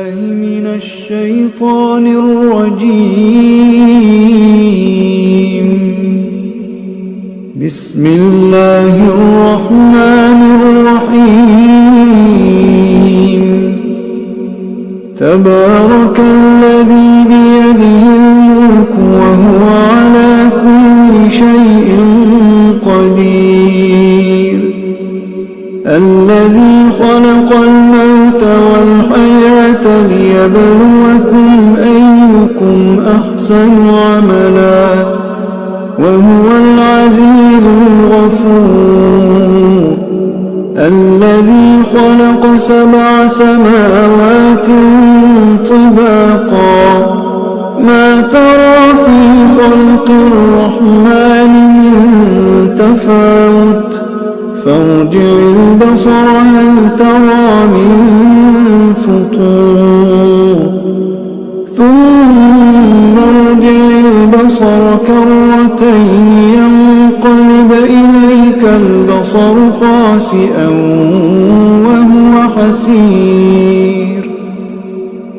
بالله من الشيطان الرجيم. بسم الله الرحمن الرحيم. تبارك الذي بيده الملك وهو على كل شيء قدير. الذي خلق الموت والحياة ليبلوكم أيكم أحسن عملا وهو العزيز الغفور. الذي خلق 7 سماوات طباقا ما ترى في خلق الرحمن من تفاوت فارجع البصر هل ترى من فطور ثم ارجع البصر كرتين ينقلب إليك البصر خاسئا وهو حسير.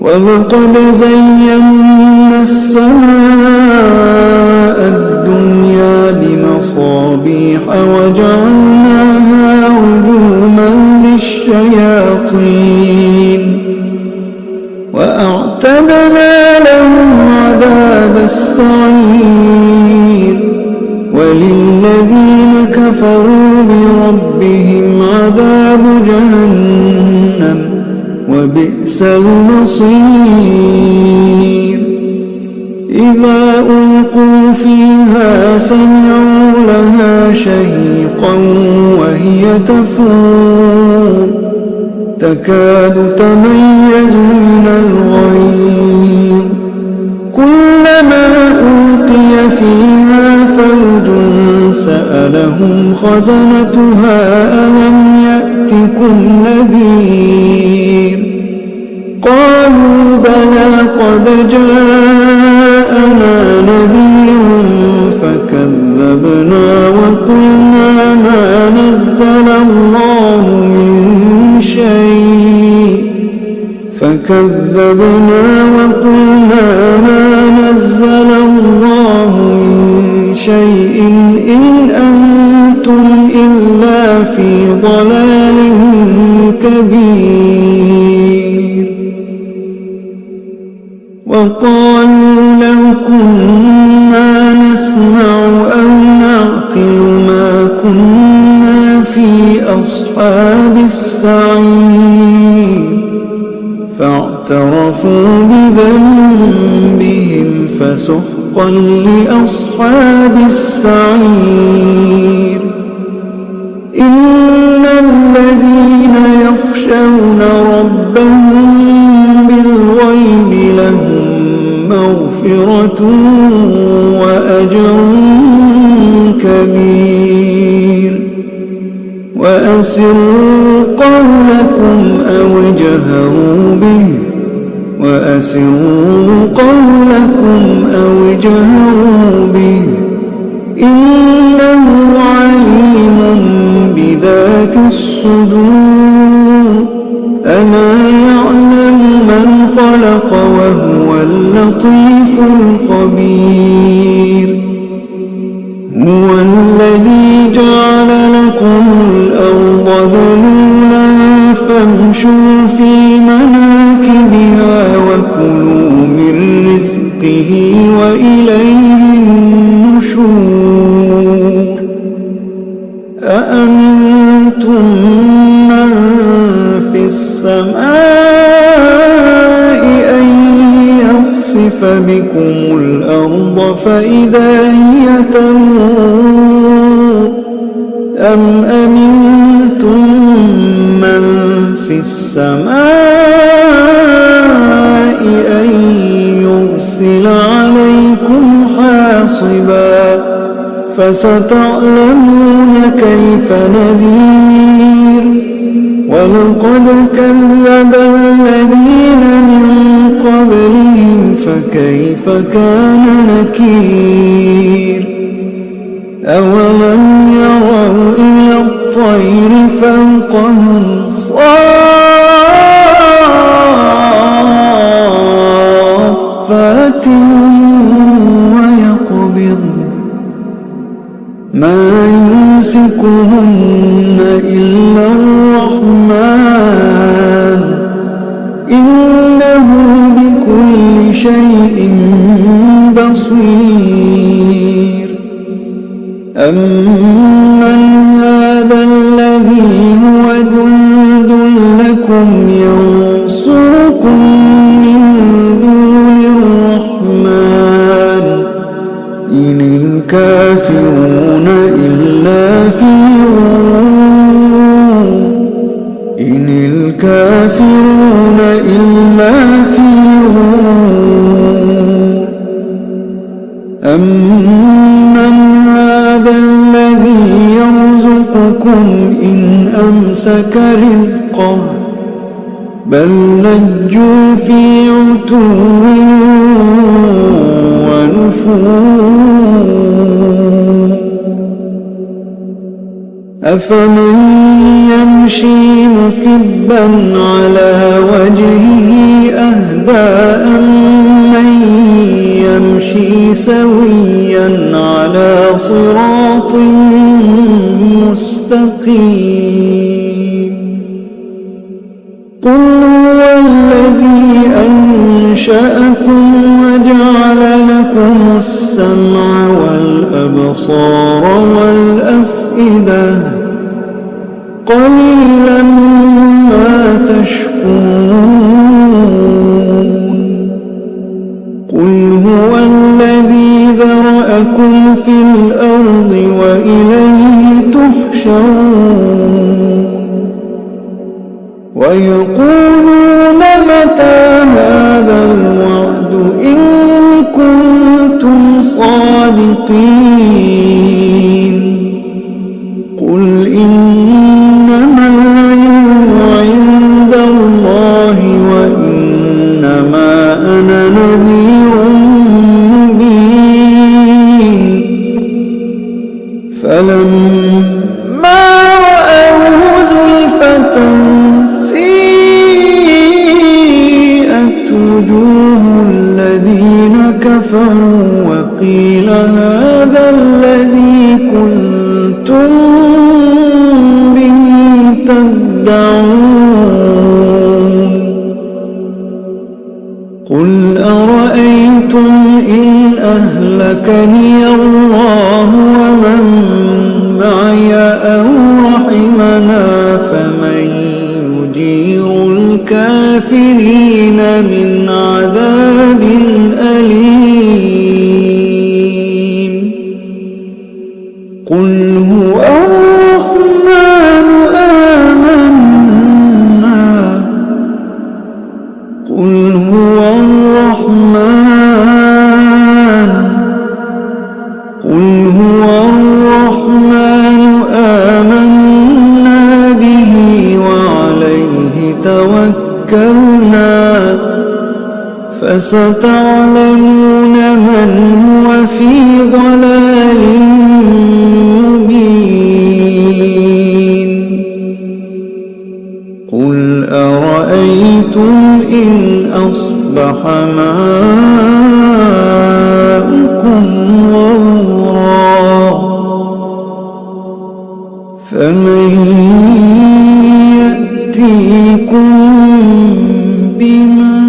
ولقد زينا السماء الدنيا بمصابيح وجعلناها رجوما للشياطين وأعتدنا لهم عذاب السعير. وللذين كفروا بربهم عذاب جهنم وبئس المصير. إذا ألقوا فيها سمعوا لها شهيقا وهي تفور تكاد تميز من الغيظ. كلما ألقي فيها فوج سألهم خزنتها ألم يأتكم نذير قالوا بلى قد جاءنا نذير فكذبنا وقلنا ما نزل الله من شيء إن أنتم إلا في ضلال كبير. وقالوا لو كنا نسمع أو نعقل ما كنا في أصحاب السعير فاعترفوا بذنبهم فسحقا لأصحاب السعير. إن الذين يخشون ربهم بالغيب لهم مغفرة وأجر كبير. وأسروا قولكم أو اجهروا به إنه عليم بذات الصدور. ألا يعلم من خلق وهو اللطيف الخبير. هو الذي جعل لكم الأرض ذلولا فامشوا في مناكبها وكلوا من رزقه وإليه النشور. أأمنتم من في السماء أن يخسف بكم الأرض فإذا هي تمور أم أمنتم من في السماء أن يرسل عليكم حاصبا فستعلمون كيف نذير. ولقد كذب الذين من قبلهم فكيف كان نكير. أولم يروا إلى الطير فوقهم صافات يرزقكن إلا الرحمن إنه بكل شيء بصير أمن هذا الذي هو جند لكم ينصركم من دون الرحمن إن الكافرون إلا في غرور إن الكافرون إلا في غرور أمن هذا الذي يرزقكم إن أمسك رزقه بل لجوا في عتو ونفور أفمن يمشي مكبا على وجهه أهدى أمن يمشي سويا على صراط مستقيم قل هو الذي أنشأكم وجعل لكم السمع والأبصار والأفئدة قليلا ما تشكرون قل هو الذي ذرأكم في الأرض وإليه تحشرون ويقولون متى هذا الوعد إن كنتم صادقين قل إنما العلم عند الله وإنما أنا نذير مبين فلما رأوه زلفة سيئت وجوه الذين كفروا وقيل هذا الذي كنتم به تدعون قل أرأيتم إن أهلكني الله ومن معي أو رحمنا فمن يجير الكافرين من عذاب أليم قل هو الرحمن آمنا قل هو الرحمن قل هو الرحمن آمنا به وعليه توكلنا فستعلمون من هو في ضلال مبين قل أرأيتم إن أصبح ماؤكم غورا فمن يأتيكم بماء